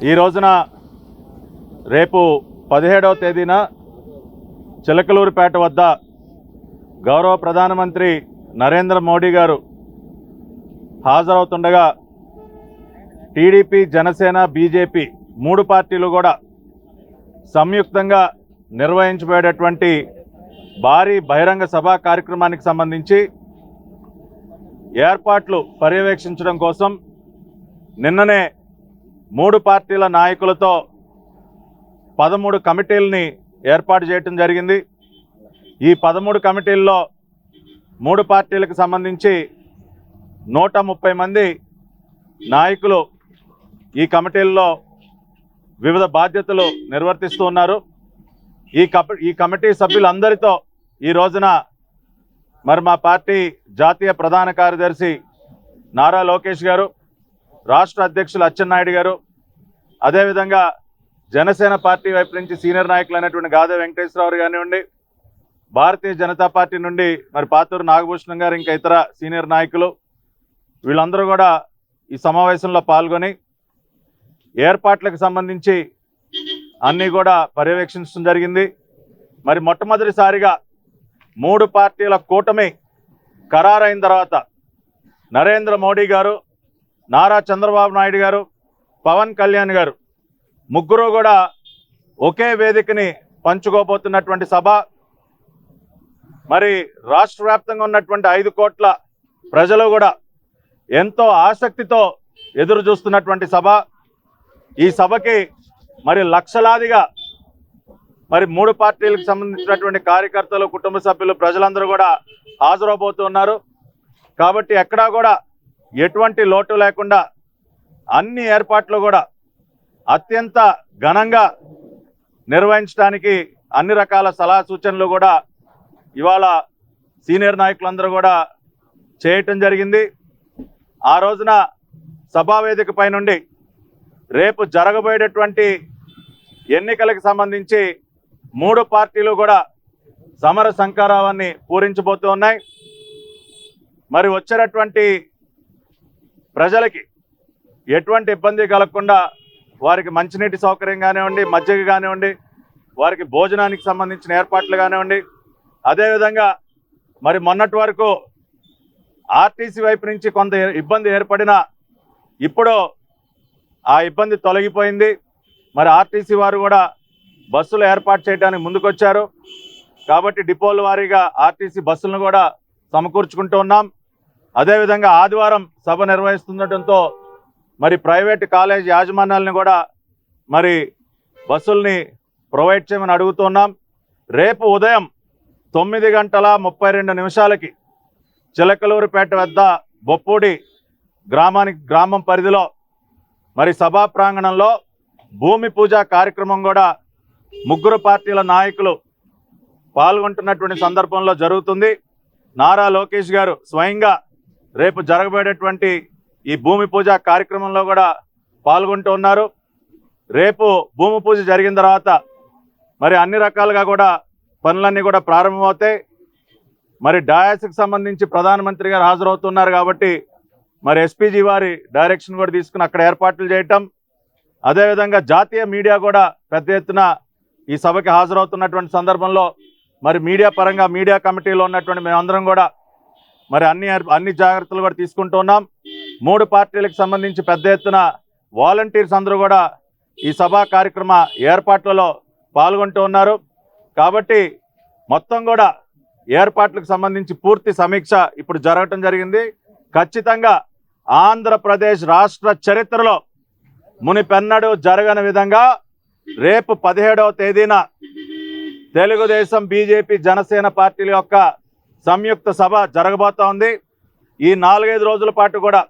ఈ రోజున రేపు 17వ తేదీన చిలకలూరిపేట వద్ద గౌరవ ప్రధానమంత్రి నరేంద్ర మోడీ గారు హాజరవుతుండగా టీడీపీ, జనసేన, బీజేపీ మూడు పార్టీలు కూడా సంయుక్తంగా నిర్వహించబడేటువంటి భారీ బహిరంగ సభా కార్యక్రమానికి సంబంధించి ఏర్పాట్లు పర్యవేక్షించడం కోసం నిన్ననే మూడు పార్టీల నాయకులతో 13 కమిటీలని ఏర్పాటు చేయడం జరిగింది. ఈ 13 కమిటీల్లో మూడు పార్టీలకు సంబంధించి 130 మంది నాయకులు ఈ కమిటీల్లో వివిధ బాధ్యతలు నిర్వర్తిస్తూ ఉన్నారు. ఈ కమిటీ సభ్యులందరితో ఈ రోజున మరి మా పార్టీ జాతీయ ప్రధాన కార్యదర్శి నారా లోకేష్ గారు, రాష్ట్ర అధ్యక్షులు అచ్చెన్నాయుడు గారు, అదేవిధంగా జనసేన పార్టీ వైపు నుంచి సీనియర్ నాయకులు అయినటువంటి గాదే వెంకటేశ్వరరావు కానివ్వండి, భారతీయ జనతా పార్టీ నుండి మరి పాతూరు నాగభూషణం గారు, ఇంకా ఇతర సీనియర్ నాయకులు వీళ్ళందరూ కూడా ఈ సమావేశంలో పాల్గొని ఏర్పాట్లకు సంబంధించి అన్నీ కూడా పర్యవేక్షించడం జరిగింది. మరి మొట్టమొదటిసారిగా మూడు పార్టీల కూటమి ఖరారైన తర్వాత నరేంద్ర మోడీ గారు, నారా చంద్రబాబు నాయుడు గారు, పవన్ కళ్యాణ్ గారు ముగ్గురు కూడా ఒకే వేదికని పంచుకోబోతున్నటువంటి సభ, మరి రాష్ట్ర వ్యాప్తంగా ఉన్నటువంటి 5 కోట్ల ప్రజలు కూడా ఎంతో ఆసక్తితో ఎదురు చూస్తున్నటువంటి సభ. ఈ సభకి మరి లక్షలాదిగా మరి మూడు పార్టీలకు సంబంధించినటువంటి కార్యకర్తలు, కుటుంబ సభ్యులు, ప్రజలందరూ కూడా హాజరవబోతున్నారు. కాబట్టి ఎక్కడా కూడా ఎటువంటి లోటు లేకుండా అన్ని ఏర్పాట్లు కూడా అత్యంత ఘనంగా నిర్వహించడానికి అన్ని రకాల సలహా సూచనలు కూడా ఇవాళ సీనియర్ నాయకులందరూ కూడా చేయటం జరిగింది. ఆ రోజున సభావేదికపై నుండి రేపు జరగబోయేటటువంటి ఎన్నికలకు సంబంధించి మూడు పార్టీలు కూడా సమర సంకారాన్ని పూరించబోతూ ఉన్నాయి. మరి వచ్చేటటువంటి ప్రజలకి ఎటువంటి ఇబ్బంది కలగకుండా వారికి మంచినీటి సౌకర్యం కానివ్వండి, మజ్జిగ కానివ్వండి, వారికి భోజనానికి సంబంధించిన ఏర్పాట్లు కానివ్వండి, అదేవిధంగా మరి మొన్నటి వరకు ఆర్టీసీ వైపు నుంచి కొంత ఇబ్బంది ఏర్పడినా ఇప్పుడు ఆ ఇబ్బంది తొలగిపోయింది. మరి ఆర్టీసీ వారు కూడా బస్సులు ఏర్పాటు చేయడానికి ముందుకొచ్చారు. కాబట్టి డిపోల వారీగా ఆర్టీసీ బస్సులను కూడా సమకూర్చుకుంటూ ఉన్నాం. అదేవిధంగా ఆదివారం సభ నిర్వహిస్తుండటంతో మరి ప్రైవేటు కాలేజ్ యాజమాన్యాలను కూడా మరి బస్సుల్ని ప్రొవైడ్ చేయమని అడుగుతున్నాం. రేపు ఉదయం 9:32 చిలకలూరిపేట వద్ద బొప్పూడి గ్రామం పరిధిలో మరి సభా ప్రాంగణంలో భూమి పూజ కార్యక్రమం కూడా ముగ్గురు పార్టీల నాయకులు పాల్గొంటున్నటువంటి సందర్భంలో జరుగుతుంది. నారా లోకేష్ గారు స్వయంగా రేపు జరగబోయేటటువంటి ఈ భూమి పూజ కార్యక్రమంలో కూడా పాల్గొంటూ ఉన్నారు. రేపు భూమి పూజ జరిగిన తర్వాత మరి అన్ని రకాలుగా కూడా పనులన్నీ కూడా ప్రారంభమవుతాయి. మరి డయాస్కి సంబంధించి ప్రధానమంత్రి గారు హాజరవుతున్నారు కాబట్టి మరి ఎస్పీజీ వారి డైరెక్షన్ కూడా తీసుకుని అక్కడ ఏర్పాట్లు చేయటం, అదేవిధంగా జాతీయ మీడియా కూడా పెద్ద ఎత్తున ఈ సభకి హాజరవుతున్నటువంటి సందర్భంలో మరి మీడియా పరంగా మీడియా కమిటీలో ఉన్నటువంటి మేమందరం కూడా మరి అన్ని జాగ్రత్తలు కూడా తీసుకుంటూ ఉన్నాం. మూడు పార్టీలకు సంబంధించి పెద్ద ఎత్తున వాలంటీర్స్ అందరూ కూడా ఈ సభా కార్యక్రమ ఏర్పాట్లలో పాల్గొంటూ ఉన్నారు. కాబట్టి మొత్తం కూడా ఏర్పాట్లకు సంబంధించి పూర్తి సమీక్ష ఇప్పుడు జరగటం జరిగింది. ఖచ్చితంగా ఆంధ్రప్రదేశ్ రాష్ట్ర చరిత్రలో మునిపెన్నడూ జరగని విధంగా రేపు 17వ తేదీన తెలుగుదేశం, బీజేపీ, జనసేన పార్టీల యొక్క సంయుక్త సభ జరగబోతా ఉంది. ఈ 4-5 రోజుల పాటు కూడా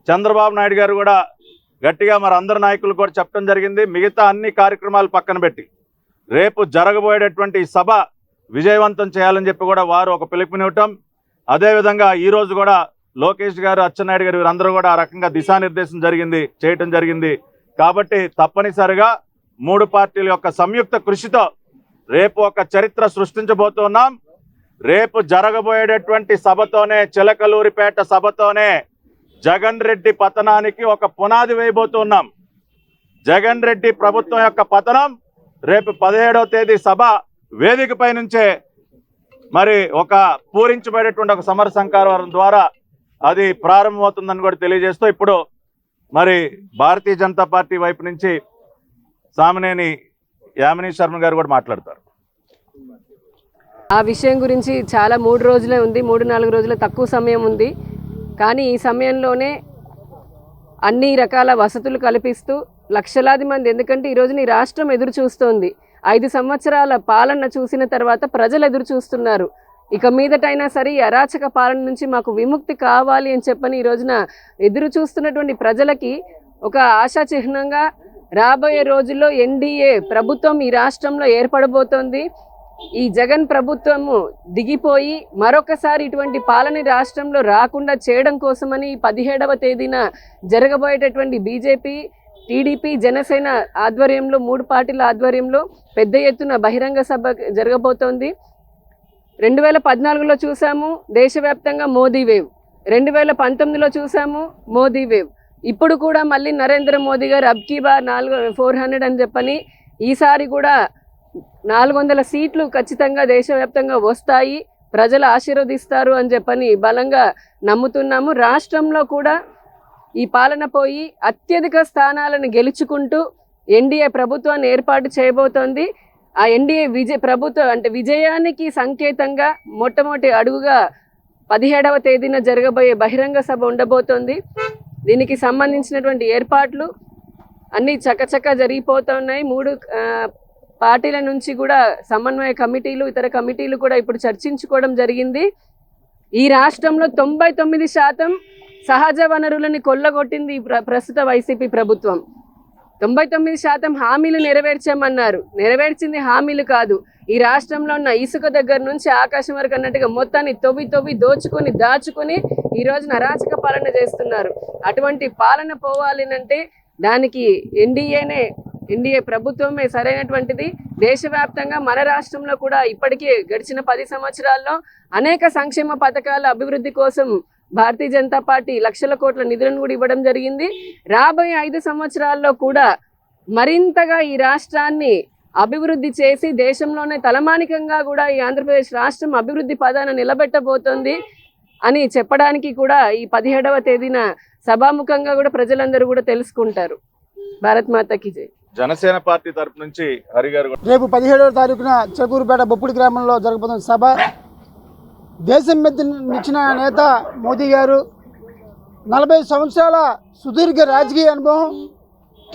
చంద్రబాబు నాయుడు గారు కూడా గట్టిగా మరి అందరు నాయకులు కూడా చెప్పడం జరిగింది. మిగతా అన్ని కార్యక్రమాలు పక్కన పెట్టి రేపు జరగబోయేటటువంటి సభ విజయవంతం చేయాలని చెప్పి కూడా వారు ఒక పిలుపునివ్వటం, అదేవిధంగా ఈరోజు కూడా లోకేష్ గారు, అచ్చెన్నాయుడు గారు వీరందరూ కూడా ఆ రకంగా దిశానిర్దేశం చేయటం జరిగింది. కాబట్టి తప్పనిసరిగా మూడు పార్టీల యొక్క సంయుక్త కృషితో రేపు ఒక చరిత్ర సృష్టించబోతున్నాం. రేపు జరగబోయేటటువంటి సభతోనే, చిలకలూరిపేట సభతోనే జగన్ రెడ్డి పతనానికి ఒక పునాది వేయబోతున్నాం. జగన్ రెడ్డి ప్రభుత్వం యొక్క పతనం రేపు 17వ తేదీ సభ వేదికపై నుంచే మరి ఒక పూరించబడేటువంటి ఒక సమర సంకారం ద్వారా అది ప్రారంభమవుతుందని కూడా తెలియజేస్తూ ఇప్పుడు మరి భారతీయ జనతా పార్టీ వైపు నుంచి సామినేని యామిని శర్మ గారు కూడా మాట్లాడతారు. ఆ విషయం గురించి చాలా 3 రోజులే ఉంది, 3-4 రోజుల తక్కువ సమయం ఉంది. కానీ ఈ సమయంలోనే అన్ని రకాల వసతులు కల్పిస్తూ లక్షలాది మంది, ఎందుకంటే ఈరోజు నీ రాష్ట్రం ఎదురు చూస్తోంది. 5 సంవత్సరాల పాలన చూసిన తర్వాత ప్రజలు ఎదురు చూస్తున్నారు. ఇక మీదటైనా సరే ఈ అరాచక పాలన నుంచి మాకు విముక్తి కావాలి అని చెప్పని ఈ రోజున ఎదురు చూస్తున్నటువంటి ప్రజలకి ఒక ఆశా చిహ్నంగా రాబోయే రోజుల్లో ఎన్డీఏ ప్రభుత్వం ఈ రాష్ట్రంలో ఏర్పడబోతోంది. ఈ జగన్ ప్రభుత్వము దిగిపోయి మరొకసారి ఇటువంటి పాలన రాష్ట్రంలో రాకుండా చేయడం కోసమని 17వ తేదీన జరగబోయేటటువంటి బీజేపీ, టీడీపీ, జనసేన ఆధ్వర్యంలో 3 పార్టీల ఆధ్వర్యంలో పెద్ద ఎత్తున బహిరంగ సభ జరగబోతోంది. 2014లో చూసాము దేశవ్యాప్తంగా మోదీ వేవ్, 2019లో చూసాము మోదీ వేవ్. ఇప్పుడు కూడా మళ్ళీ నరేంద్ర మోదీ గారు అబ్కీ బార్ 400 అని చెప్పని ఈసారి కూడా 400 సీట్లు ఖచ్చితంగా దేశవ్యాప్తంగా వస్తాయి, ప్రజలు ఆశీర్వదిస్తారు అని చెప్పని బలంగా నమ్ముతున్నాము. రాష్ట్రంలో కూడా ఈ పాలన పోయి అత్యధిక స్థానాలను గెలుచుకుంటూ ఎన్డీఏ ప్రభుత్వాన్ని ఏర్పాటు చేయబోతోంది. ఆ ఎన్డీఏ ప్రభుత్వం అంటే విజయానికి సంకేతంగా మొట్టమొదటి అడుగుగా 17వ తేదీన జరగబోయే బహిరంగ సభ ఉండబోతోంది. దీనికి సంబంధించినటువంటి ఏర్పాట్లు అన్నీ చకచక జరిగిపోతున్నాయి. 3 పార్టీల నుంచి కూడా సమన్వయ కమిటీలు, ఇతర కమిటీలు కూడా ఇప్పుడు చర్చించుకోవడం జరిగింది. ఈ రాష్ట్రంలో 99% సహజ వనరులని కొల్లగొట్టింది ప్రస్తుత వైసీపీ ప్రభుత్వం. 99% హామీలు నెరవేర్చామన్నారు. నెరవేర్చింది హామీలు కాదు, ఈ రాష్ట్రంలో ఉన్న ఇసుక దగ్గర నుంచి ఆకాశం వరకు అన్నట్టుగా మొత్తాన్ని తవ్వి దోచుకొని దాచుకొని ఈ రోజున అరాచక పాలన చేస్తున్నారు. అటువంటి పాలన పోవాలి అంటే దానికి ఎన్డీఏ ప్రభుత్వమే సరైనటువంటిది. దేశవ్యాప్తంగా మన రాష్ట్రంలో కూడా ఇప్పటికే గడిచిన 10 సంవత్సరాల్లో అనేక సంక్షేమ పథకాల అభివృద్ధి కోసం భారతీయ జనతా పార్టీ లక్షల కోట్ల నిధులను కూడా ఇవ్వడం జరిగింది. రాబోయే 5 సంవత్సరాల్లో కూడా మరింతగా ఈ రాష్ట్రాన్ని అభివృద్ధి చేసి దేశంలోనే తలమానికంగా కూడా ఈ ఆంధ్రప్రదేశ్ రాష్ట్రం అభివృద్ధి పదాన నిలబెట్టబోతోంది అని చెప్పడానికి కూడా ఈ 17వ తేదీన సభాముఖంగా కూడా ప్రజలందరూ కూడా తెలుసుకుంటారు. భారత్ మాతాకి జై. జనసేన పార్టీ తరపు నుంచి హరి గారు రేపు 17వ తారీఖున చెకూరుపేట బొప్పుడి గ్రామంలో జరగబోతున్న సభ. దేశం మెచ్చిన నేత మోదీ గారు 40 సంవత్సరాల సుదీర్ఘ రాజకీయ అనుభవం,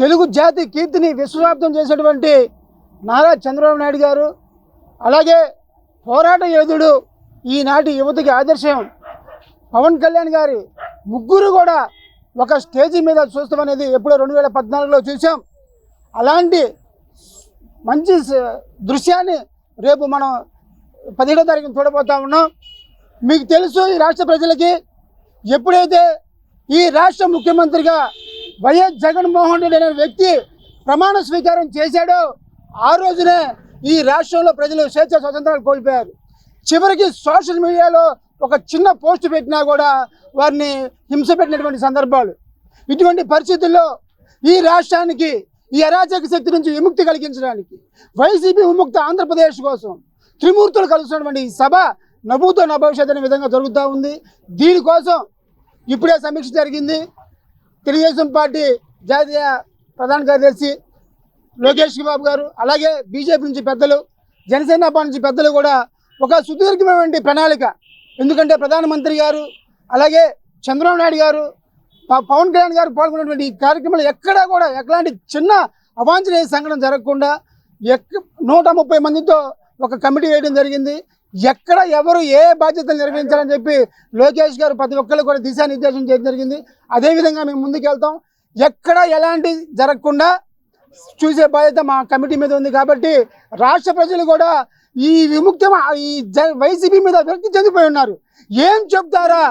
తెలుగు జాతి కీర్తిని విశ్వవ్యాప్తం చేసేటువంటి నారా చంద్రబాబు నాయుడు గారు, అలాగే పోరాట యోధుడు, ఈనాటి యువతకి ఆదర్శం పవన్ కళ్యాణ్ గారి ముగ్గురు కూడా ఒక స్టేజీ మీద చూస్తాం అనేది ఎప్పుడో 2014లో చూసాం. అలాంటి మంచి దృశ్యాన్ని రేపు మనం 17వ తారీఖున చూడబోతా ఉన్నాం. మీకు తెలుసు, ఈ రాష్ట్ర ప్రజలకి ఎప్పుడైతే ఈ రాష్ట్ర ముఖ్యమంత్రిగా వైఎస్ జగన్మోహన్ రెడ్డి అనే వ్యక్తి ప్రమాణ స్వీకారం చేశాడో ఆ రోజునే ఈ రాష్ట్రంలో ప్రజలు స్వేచ్ఛ స్వతంత్రాలు కోల్పోయారు. చివరికి సోషల్ మీడియాలో ఒక చిన్న పోస్ట్ పెట్టినా కూడా వారిని హింస పెట్టినటువంటి సందర్భాలు. ఇటువంటి పరిస్థితుల్లో ఈ రాష్ట్రానికి ఈ అరాచక శక్తి నుంచి విముక్తి కలిగించడానికి వైసీపీ విముక్త ఆంధ్రప్రదేశ్ కోసం త్రిమూర్తులు కలుస్తున్నటువంటి ఈ సభ నభూతో నా భవిష్యత్ అనే విధంగా జరుగుతూ ఉంది. దీనికోసం ఇప్పుడే సమీక్ష జరిగింది. తెలుగుదేశం పార్టీ జాతీయ ప్రధాన కార్యదర్శి లోకేష్ బాబు గారు, అలాగే బీజేపీ నుంచి పెద్దలు, జనసేన పార్టీ నుంచి పెద్దలు కూడా ఒక సుదీర్ఘమైనటువంటి ప్రణాళిక, ఎందుకంటే ప్రధానమంత్రి గారు అలాగే చంద్రబాబు నాయుడు గారు, పవన్ కళ్యాణ్ గారు పాల్గొన్నటువంటి ఈ కార్యక్రమాలు ఎక్కడా కూడా ఎట్లాంటి చిన్న అవాంఛనీయ సంఘటన జరగకుండా 130 మందితో ఒక కమిటీ వేయడం జరిగింది. ఎక్కడ ఎవరు ఏ బాధ్యతలు నిర్వహించాలని చెప్పి లోకేష్ గారు ప్రతి ఒక్కరు కూడా దిశానిర్దేశం చేయడం జరిగింది. అదేవిధంగా మేము ముందుకు వెళ్తాం. ఎక్కడ ఎలాంటి జరగకుండా చూసే బాధ్యత మా కమిటీ మీద ఉంది. కాబట్టి రాష్ట్ర ప్రజలు కూడా ఈ విముక్తి ఈ వైసీపీ మీద వ్యక్తి చెందిపోయి ఉన్నారు. ఏం చెప్తారా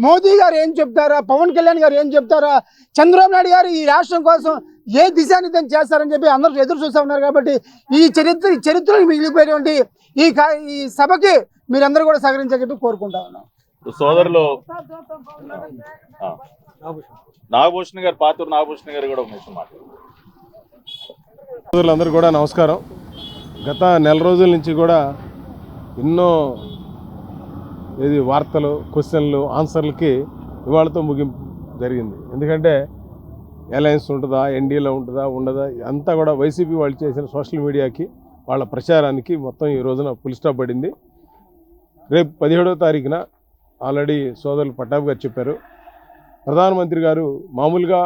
మోదీ గారు, ఏం చెప్తారా పవన్ కళ్యాణ్ గారు, ఏం చెప్తారా చంద్రబాబు నాయుడు గారు ఈ రాష్ట్రం కోసం ఏ దిశానిర్దేశం చేస్తారని చెప్పి అందరూ ఎదురు చూస్తూ ఉన్నారు. కాబట్టి ఈ చరిత్రలో మిగిలిపోయేటువంటి ఈ సభకి మీరందరూ కూడా సహకరించేటట్టు కోరుకుంటా ఉన్నాం. సోదరులు నాగభూషణ్ గారు, పాతూరు నాగభూషణ్ గారు కూడా ఒక నిమిషం మాట్లాడారు. సోదరులందరూ కూడా నమస్కారం. గత నెల రోజుల నుంచి కూడా ఎన్నో వార్తలు, క్వశ్చన్లు, ఆన్సర్లకి ఇవాళతో ముగింపు జరిగింది. ఎందుకంటే అలయన్స్ ఉంటుందా, ఎన్డీఏలో ఉంటుందా, ఉండదా, అంతా కూడా వైసీపీ వాళ్ళు చేసిన సోషల్ మీడియాకి, వాళ్ళ ప్రచారానికి మొత్తం ఈ రోజున ఫుల్ స్టాప్ పడింది. రేపు 17వ తారీఖున ఆల్రెడీ సోదరులు పట్టాభి గారు చెప్పారు, ప్రధానమంత్రి గారు మామూలుగా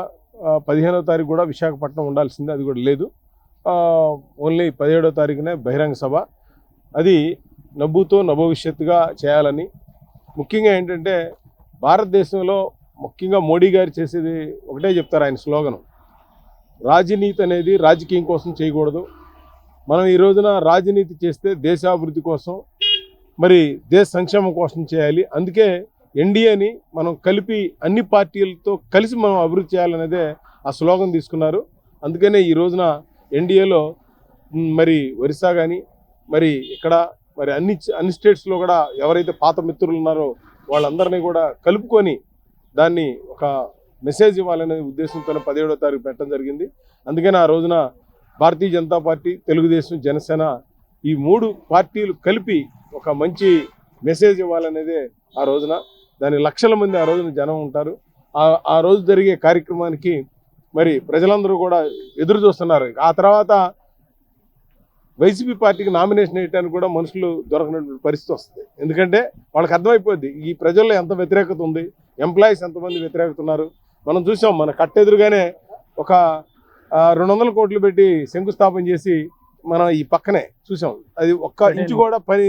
15వ తారీఖు కూడా విశాఖపట్నం ఉండాల్సిందే, అది కూడా లేదు. ఓన్లీ 17వ తారీఖునే బహిరంగ సభ. అది నవ్వుతో నభవిష్యత్తుగా చేయాలని, ముఖ్యంగా ఏంటంటే భారతదేశంలో ముఖ్యంగా మోడీ గారు చేసేది ఒకటే చెప్తారు, ఆయన స్లోగను, రాజనీతి అనేది రాజకీయం కోసం చేయకూడదు. మనం ఈ రోజున రాజనీతి చేస్తే దేశాభివృద్ధి కోసం, మరి దేశ సంక్షేమం కోసం చేయాలి. అందుకే ఎన్డీఏని మనం కలిపి అన్ని పార్టీలతో కలిసి మనం అభివృద్ధి చేయాలనేదే ఆ స్లోగన్ తీసుకున్నారు. అందుకనే ఈ రోజున ఎన్డీఏలో మరి ఒరిస్సా కానీ, మరి ఇక్కడ మరి అన్ని స్టేట్స్లో కూడా ఎవరైతే పాత మిత్రులు ఉన్నారో వాళ్ళందరినీ కూడా కలుపుకొని దాన్ని ఒక మెసేజ్ ఇవ్వాలనే ఉద్దేశంతో 17వ తారీఖు పెట్టడం జరిగింది. అందుకని ఆ రోజున భారతీయ జనతా పార్టీ, తెలుగుదేశం, జనసేన ఈ 3 పార్టీలు కలిపి ఒక మంచి మెసేజ్ ఇవ్వాలనేదే ఆ రోజున. దాని లక్షల మంది ఆ రోజున జనం ఉంటారు. ఆ రోజు జరిగే కార్యక్రమానికి మరి ప్రజలందరూ కూడా ఎదురు చూస్తున్నారు. ఆ తర్వాత వైసీపీ పార్టీకి నామినేషన్ వేయడానికి కూడా మనుషులు దొరకనటువంటి పరిస్థితి వస్తుంది. ఎందుకంటే వాళ్ళకి అర్థమైపోద్ది ఈ ప్రజల్లో ఎంత వ్యతిరేకత ఉంది, ఎంప్లాయీస్ ఎంతమంది వ్యతిరేకత ఉన్నారు. మనం చూసాం, మన కట్టెదురుగానే ఒక 200 కోట్లు పెట్టి శంకుస్థాపన చేసి మనం ఈ పక్కనే చూసాం. అది ఒక్క ఇంచు కూడా పని,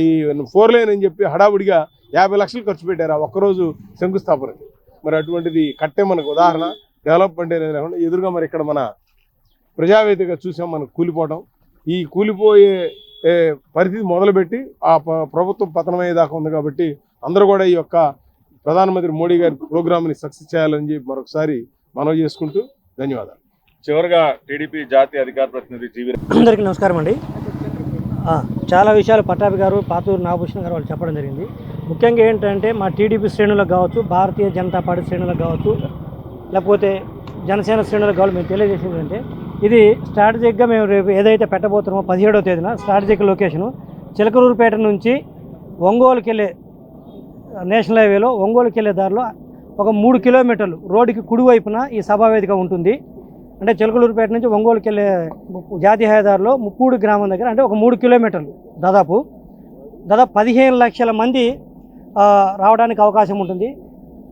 ఈ 4 లైన్ అని చెప్పి హడావుడిగా 50 లక్షలు ఖర్చు పెట్టారు ఆ ఒక్కరోజు శంకుస్థాపనకి. మరి అటువంటిది కట్టే మనకు ఉదాహరణ. డెవలప్మెంట్ అనేది లేకుండా ఎదురుగా మరి ఇక్కడ మన ప్రజావేదికగా చూసాం, మనకు కూలిపోవడం. ఈ కూలిపోయే పరిస్థితి మొదలుపెట్టి ఆ ప్రభుత్వం పతనమయ్యేదాకా ఉంది. కాబట్టి అందరూ కూడా ఈ యొక్క ప్రధానమంత్రి మోడీ గారి ప్రోగ్రామ్ని సక్సెస్ చేయాలని చెప్పి మరొకసారి మనవి చేసుకుంటూ ధన్యవాదాలు. చివరిగా టీడీపీ జాతీయ అధికార ప్రతినిధి జీవీ. అందరికీ నమస్కారం అండి. చాలా విషయాలు పట్టాభి గారు, పాతూరు నాగభూషణ్ గారు వాళ్ళు చెప్పడం జరిగింది. ముఖ్యంగా ఏంటంటే మా టీడీపీ శ్రేణులకు కావచ్చు, భారతీయ జనతా పార్టీ శ్రేణులకు కావచ్చు, లేకపోతే జనసేన శ్రేణులకు కావాలి, మేము తెలియజేసేది అంటే ఇది స్ట్రాటజిక్గా మేము రేపు ఏదైతే పెట్టబోతున్నామో 17వ తేదీన స్ట్రాటజిక్ లొకేషను చిలకలూరుపేట నుంచి ఒంగోలుకి వెళ్ళే నేషనల్ హైవేలో ఒంగోలుకి వెళ్ళే దారిలో ఒక 3 కిలోమీటర్లు రోడ్డుకి కుడివైపున ఈ సభావేదిక ఉంటుంది. అంటే చిలకలూరుపేట నుంచి ఒంగోలుకి వెళ్ళే జాతీయ రహదారిలో ముప్పూడి గ్రామం దగ్గర, అంటే ఒక 3 కిలోమీటర్లు దాదాపు 15 లక్షల మంది రావడానికి అవకాశం ఉంటుంది.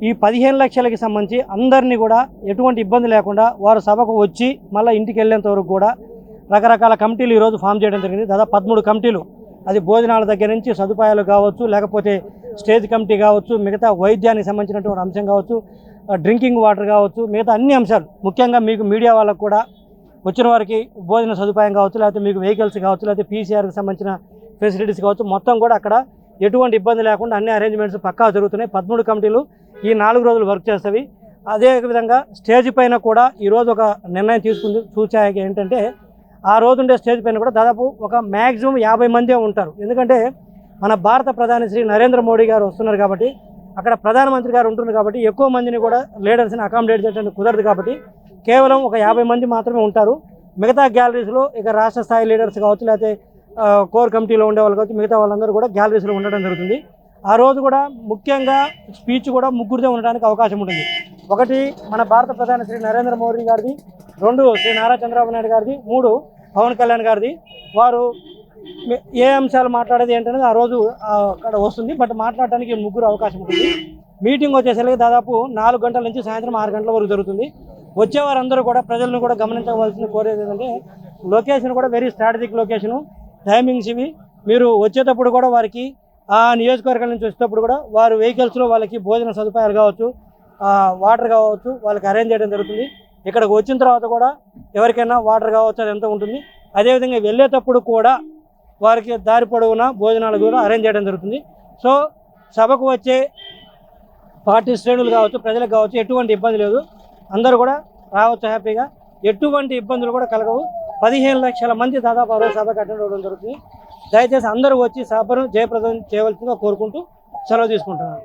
ఈ 15 లక్షలకి సంబంధించి అందరినీ కూడా ఎటువంటి ఇబ్బంది లేకుండా వారు సభకు వచ్చి మళ్ళీ ఇంటికి వెళ్ళేంత వరకు కూడా రకరకాల కమిటీలు ఈరోజు ఫామ్ చేయడం జరిగింది. దాదాపు 13 కమిటీలు. అది భోజనాల దగ్గర నుంచి సదుపాయాలు కావచ్చు, లేకపోతే స్టేజ్ కమిటీ కావచ్చు, మిగతా వైద్యానికి సంబంధించినటువంటి అంశం కావచ్చు, డ్రింకింగ్ వాటర్ కావచ్చు, మిగతా అన్ని అంశాలు. ముఖ్యంగా మీకు మీడియా వాళ్ళకు కూడా వచ్చిన వారికి భోజన సదుపాయం కావచ్చు, లేకపోతే మీకు వెహికల్స్ కావచ్చు, లేకపోతే పీసీఆర్కి సంబంధించిన ఫెసిలిటీస్ కావచ్చు, మొత్తం కూడా అక్కడ ఎటువంటి ఇబ్బంది లేకుండా అన్ని అరేంజ్మెంట్స్ పక్కా జరుగుతున్నాయి. 13 కమిటీలు ఈ 4 రోజులు వర్క్ చేస్తవి. అదేవిధంగా స్టేజ్ పైన కూడా ఈరోజు ఒక నిర్ణయం తీసుకుంది. సూచాయక ఏంటంటే ఆ రోజు ఉండే స్టేజ్ పైన కూడా దాదాపు ఒక మ్యాక్సిమం 50 మందే ఉంటారు. ఎందుకంటే మన భారత ప్రధాని శ్రీ నరేంద్ర మోడీ గారు వస్తున్నారు కాబట్టి, అక్కడ ప్రధానమంత్రి గారు ఉంటున్నారు కాబట్టి ఎక్కువ మందిని కూడా లీడర్స్ని అకామిడేట్ చేయడానికి కుదరదు. కాబట్టి కేవలం ఒక 50 మంది మాత్రమే ఉంటారు. మిగతా గ్యాలరీస్లో ఇక రాష్ట్ర స్థాయి లీడర్స్ కావచ్చు, లేకపోతే కోర్ కమిటీలో ఉండే వాళ్ళు కావచ్చు, మిగతా వాళ్ళందరూ కూడా గ్యాలరీస్లో ఉండడం జరుగుతుంది. ఆ రోజు కూడా ముఖ్యంగా స్పీచ్ కూడా 3 ఉండడానికి అవకాశం ఉంటుంది. 1 మన భారత ప్రధాని శ్రీ నరేంద్ర మోడీ గారిది, 2 శ్రీ నారా చంద్రబాబు నాయుడు గారిది, 3 పవన్ కళ్యాణ్ గారిది. వారు ఏ అంశాలు మాట్లాడేది ఏంటనేది ఆ రోజు అక్కడ వస్తుంది. బట్ మాట్లాడటానికి 3 అవకాశం ఉంటుంది. మీటింగ్ వచ్చేసరికి దాదాపు 4 గంటల నుంచి సాయంత్రం 6 గంటల వరకు జరుగుతుంది. వచ్చేవారందరూ కూడా ప్రజలను కూడా గమనించవలసిన కోరేది ఏంటంటే లొకేషన్ కూడా వెరీ స్ట్రాటజిక్ లొకేషను. టైమింగ్స్ ఇవి. మీరు వచ్చేటప్పుడు కూడా వారికి ఆ నియోజకవర్గాల నుంచి వచ్చేటప్పుడు కూడా వారు వెహికల్స్లో వాళ్ళకి భోజన సదుపాయాలు కావచ్చు, వాటర్ కావచ్చు, వాళ్ళకి అరేంజ్ చేయడం జరుగుతుంది. ఇక్కడికి వచ్చిన తర్వాత కూడా ఎవరికైనా వాటర్ కావచ్చు, అది ఎంత ఉంటుంది. అదేవిధంగా వెళ్ళేటప్పుడు కూడా వారికి దారి పొడవునా భోజనాలు కూడా అరేంజ్ చేయడం జరుగుతుంది. సో సభకు వచ్చే పార్టీ శ్రేణులు కావచ్చు, ప్రజలకు కావచ్చు, ఎటువంటి ఇబ్బంది లేదు. అందరూ కూడా రావచ్చు హ్యాపీగా. ఎటువంటి ఇబ్బందులు కూడా కలగవు. 15 లక్షల మంది దాదాపు ఆ రోజు సభకు అటెండ్ అవ్వడం జరుగుతుంది. దయచేసి అందరూ వచ్చి సభను జయప్రదం చేయవలసిందిగా కోరుకుంటూ సెలవు తీసుకుంటున్నాను.